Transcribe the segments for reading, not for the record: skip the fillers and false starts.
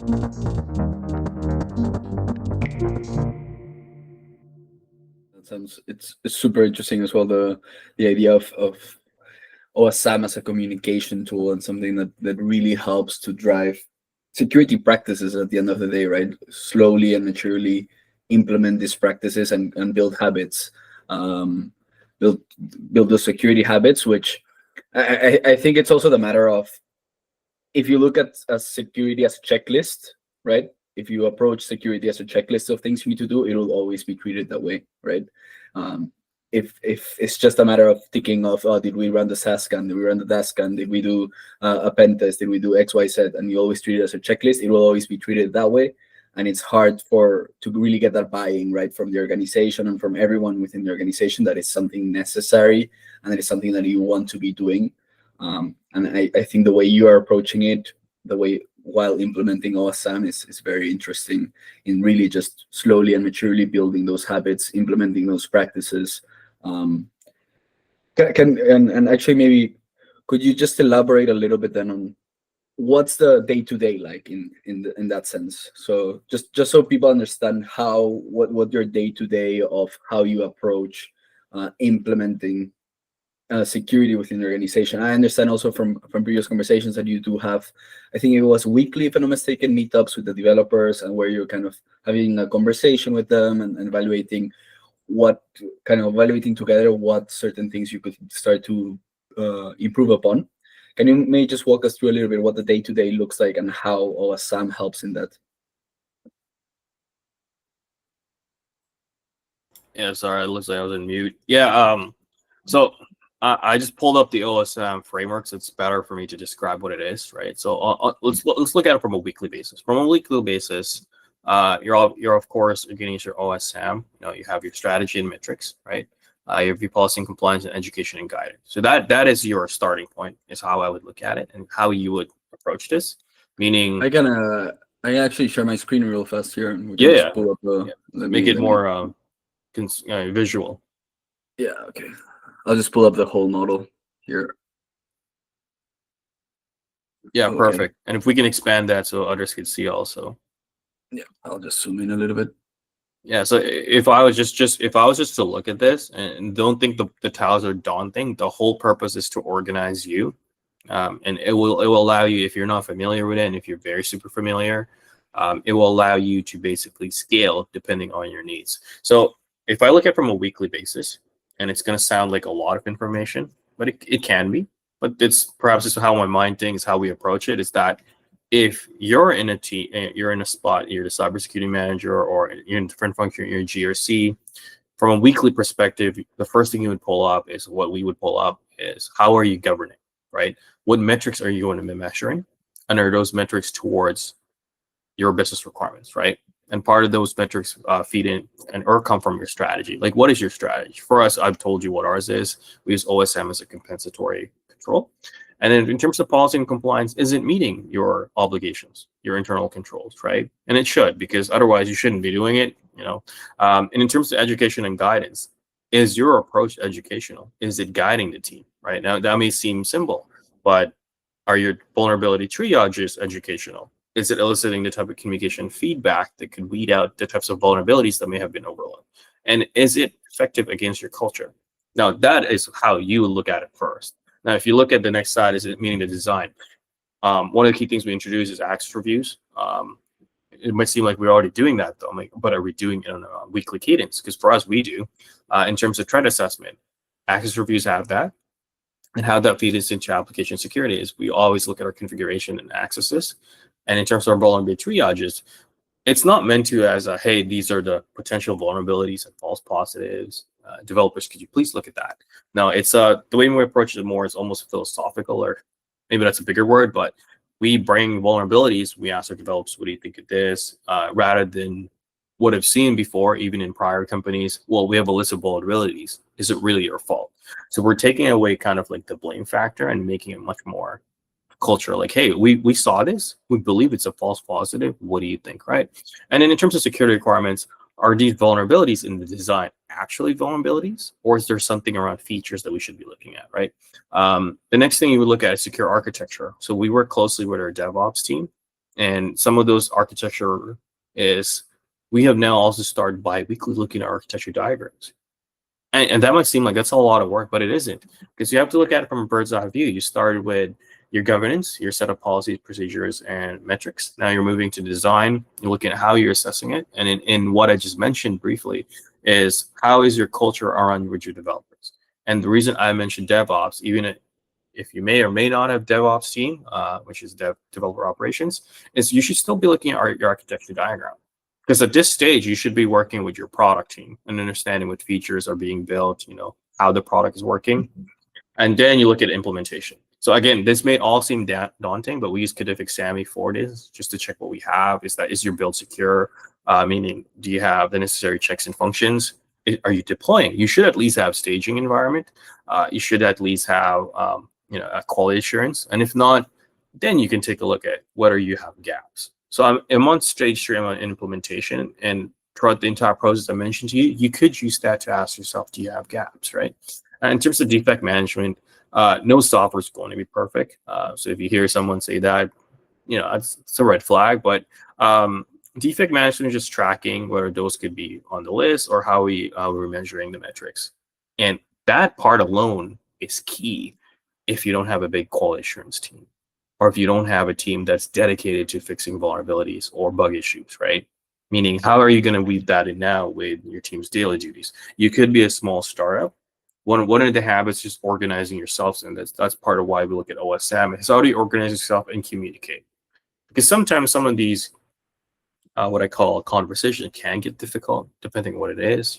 That sounds it's super interesting as well. The idea of OWASP SAMM as a communication tool and something that really helps to drive security practices at the end of the day, right? Slowly and maturely implement these practices and build habits, um, build build those security habits, which I think it's also the matter of, if you look at security as a checklist, right? If you approach security as a checklist of things you need to do, it will always be treated that way, right? Um, if it's just a matter of ticking off, oh, did we run the SAS scan? Did we run the DAS scan? Did we do a pen test? Did we do X, Y, Z? And you always treat it as a checklist, it will always be treated that way. And it's hard to really get that buy-in, right, from the organization and from everyone within the organization, that it's something necessary and that it's something that you want to be doing. And I think the way you are approaching it, the way while implementing OWASP SAMM is very interesting in really just slowly and maturely building those habits, implementing those practices. And actually, maybe could you just elaborate a little bit then on what's the day-to-day like in that sense? So just so people understand what your day-to-day of how you approach implementing security within the organization. I understand also from previous conversations that you do have, I think it was weekly, if I'm not mistaken, meetups with the developers, and where you're kind of having a conversation with them and evaluating together what certain things you could start to improve upon. Can you maybe just walk us through a little bit what the day-to-day looks like and how OWASP SAMM helps in that? Yeah, sorry, it looks like I was in mute. Yeah, so I just pulled up the OWASP SAMM frameworks. It's better for me to describe what it is, right? So let's look at it from a weekly basis. From a weekly basis, you're of course getting your OWASP SAMM. You have your strategy and metrics, right? You have your policy and compliance and education and guidance. So that is your starting point, is how I would look at it and how you would approach this. Meaning, I can actually share my screen real fast here, and we can just pull up make it more visual. Yeah, okay. I'll just pull up the whole model here. Yeah, okay. Perfect. And if we can expand that so others can see also. Yeah, I'll just zoom in a little bit. Yeah, so if I was just to look at this, and don't think the tiles are daunting, the whole purpose is to organize you, and it will allow you, if you're not familiar with it, and if you're very super familiar, it will allow you to basically scale depending on your needs. So if I look at it from a weekly basis, and it's going to sound like a lot of information, but it can be, but it's perhaps just how my mind thinks, how we approach it, is that if you're in a team, you're in a spot, you're the cybersecurity manager, or you're in a different function, you're in GRC, from a weekly perspective, the first thing you would pull up is what we would pull up is, how are you governing, right? What metrics are you going to be measuring? And are those metrics towards your business requirements, right? And part of those metrics feed in or come from your strategy. Like, what is your strategy? For us, I've told you what ours is. We use OWASP SAMM as a compensatory control. And then in terms of policy and compliance, is it meeting your obligations, your internal controls, right? And it should, because otherwise you shouldn't be doing it, And in terms of education and guidance, is your approach educational? Is it guiding the team, right? Now, that may seem simple, but are your vulnerability triages educational? Is it eliciting the type of communication feedback that could weed out the types of vulnerabilities that may have been overlooked? And is it effective against your culture? Now, that is how you look at it first. Now, if you look at the next side, is it meaning the design? One of the key things we introduce is access reviews. It might seem like we're already doing that, though. But are we doing it on a weekly cadence? Because for us, we do. In terms of threat assessment, access reviews have that. And how that feeds into application security is we always look at our configuration and accesses. And in terms of our vulnerability triages, it's not meant to as a, hey, these are the potential vulnerabilities and false positives. Developers, could you please look at that? No, it's the way we approach it more is almost philosophical, or maybe that's a bigger word, but we bring vulnerabilities. We ask our developers, what do you think of this? Rather than what I've seen before, even in prior companies, well, we have a list of vulnerabilities. Is it really your fault? So we're taking away kind of like the blame factor and making it much more culture. Like, hey, we saw this. We believe it's a false positive. What do you think, right? And then in terms of security requirements, are these vulnerabilities in the design actually vulnerabilities? Or is there something around features that we should be looking at, right? The next thing you would look at is secure architecture. So we work closely with our DevOps team And some of those architecture is, we have now also started bi-weekly looking at architecture diagrams. And that might seem like that's a lot of work, but it isn't, because you have to look at it from a bird's eye view. You started with your governance, your set of policies, procedures, and metrics. Now you're moving to design. You're looking at how you're assessing it. And in what I just mentioned briefly is, how is your culture around with your developers? And the reason I mentioned DevOps, even if you may or may not have DevOps team, which is developer operations, is you should still be looking at your architecture diagram. Because at this stage, you should be working with your product team and understanding what features are being built, how the product is working. And then you look at implementation. So again, this may all seem daunting, but we use Codific SAMMY for this, just to check what we have. Is your build secure? Meaning, do you have the necessary checks and functions? Are you deploying? You should at least have staging environment. You should at least have a quality assurance. And if not, then you can take a look at whether you have gaps. So I'm on stage 3, I'm on implementation, and throughout the entire process I mentioned to you, you could use that to ask yourself, do you have gaps, right? And in terms of defect management, no software is going to be perfect. So if you hear someone say that, it's a red flag. But defect management is just tracking whether those could be on the list, or how we're measuring the metrics. And that part alone is key if you don't have a big quality assurance team, or if you don't have a team that's dedicated to fixing vulnerabilities or bug issues, right? Meaning, how are you going to weave that in now with your team's daily duties? You could be a small startup. One of the habits is just organizing yourselves, and that's part of why we look at OWASP SAMM. It's how do you organize yourself and communicate? Because sometimes some of these, what I call a conversation, can get difficult depending on what it is.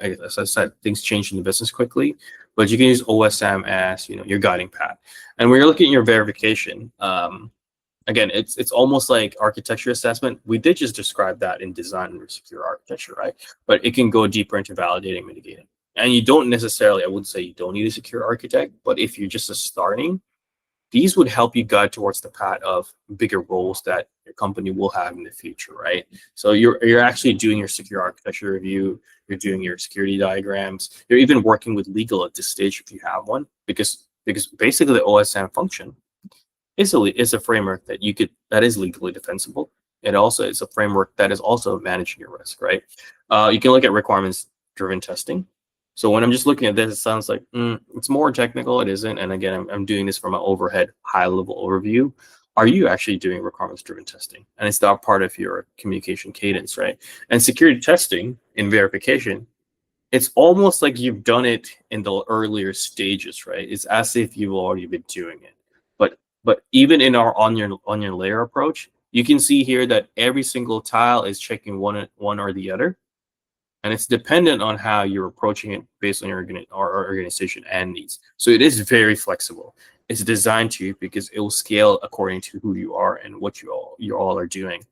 As I said, things change in the business quickly, but you can use OWASP SAMM as your guiding path. And when you're looking at your verification, again, it's almost like architecture assessment. We did just describe that in design and secure architecture, right? But it can go deeper into validating, mitigating. And you don't necessarily, I wouldn't say you don't need a secure architect, but if you're just starting, these would help you guide towards the path of bigger roles that your company will have in the future, right? So you're actually doing your secure architecture review, you're doing your security diagrams, you're even working with legal at this stage if you have one, because basically the OSM function is a framework that is legally defensible. It also is a framework that is also managing your risk, right? You can look at requirements-driven testing. So when I'm just looking at this, it sounds like it's more technical. It isn't. And again, I'm doing this from an overhead, high-level overview. Are you actually doing requirements-driven testing? And it's not part of your communication cadence, right? And security testing in verification, it's almost like you've done it in the earlier stages, right? It's as if you've already been doing it. But even in our onion layer approach, you can see here that every single tile is checking one or the other. And it's dependent on how you're approaching it based on your organization and needs. So it is very flexible. It's designed to, because it will scale according to who you are and what you all are doing.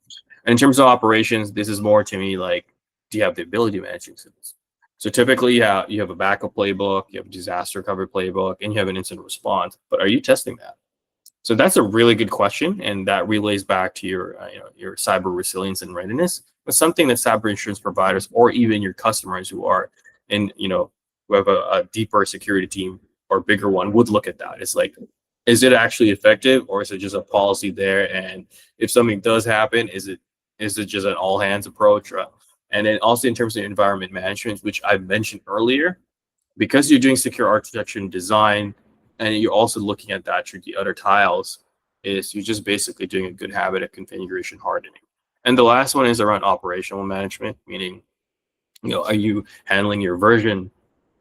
And in terms of operations, this is more to me like, do you have the ability to manage incidents? So typically, you have a backup playbook, you have a disaster recovery playbook, and you have an incident response. But are you testing that? So that's a really good question, and that relays back to your cyber resilience and readiness. But something that cyber insurance providers, or even your customers who are who have a deeper security team or bigger one, would look at that. It's like, is it actually effective, or is it just a policy there? And if something does happen, is it just an all hands approach? And then also in terms of environment management, which I mentioned earlier, because you're doing secure architecture and design, and you're also looking at that through the other tiles, is you're just basically doing a good habit of configuration hardening. And the last one is around operational management, meaning, are you handling your version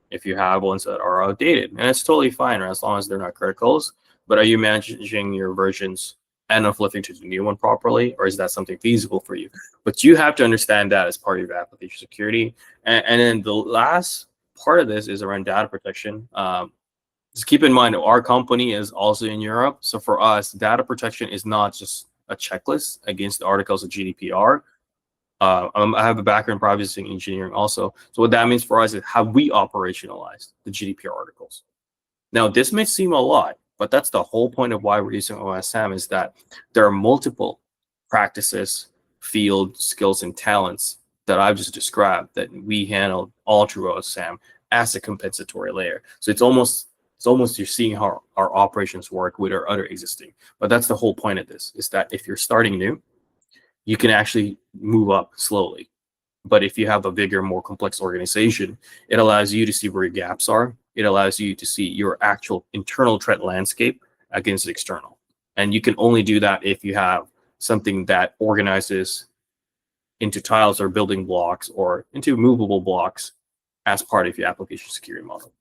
if you have ones that are outdated? And it's totally fine, right, as long as they're not criticals. But are you managing your versions and uplifting to the new one properly, or is that something feasible for you? But you have to understand that as part of your application security. And then the last part of this is around data protection. Just keep in mind, our company is also in Europe. So for us, data protection is not just a checklist against the articles of GDPR. I have a background in privacy engineering also. So what that means for us is how we operationalize the GDPR articles. Now, this may seem a lot, but that's the whole point of why we're using OWASP SAMM, is that there are multiple practices, field, skills, and talents that I've just described that we handle all through OWASP SAMM as a compensatory layer. So it's almost It's almost you're seeing how our operations work with our other existing. But that's the whole point of this, is that if you're starting new, you can actually move up slowly. But if you have a bigger, more complex organization, it allows you to see where your gaps are. It allows you to see your actual internal threat landscape against external. And you can only do that if you have something that organizes into tiles or building blocks or into movable blocks as part of your application security model.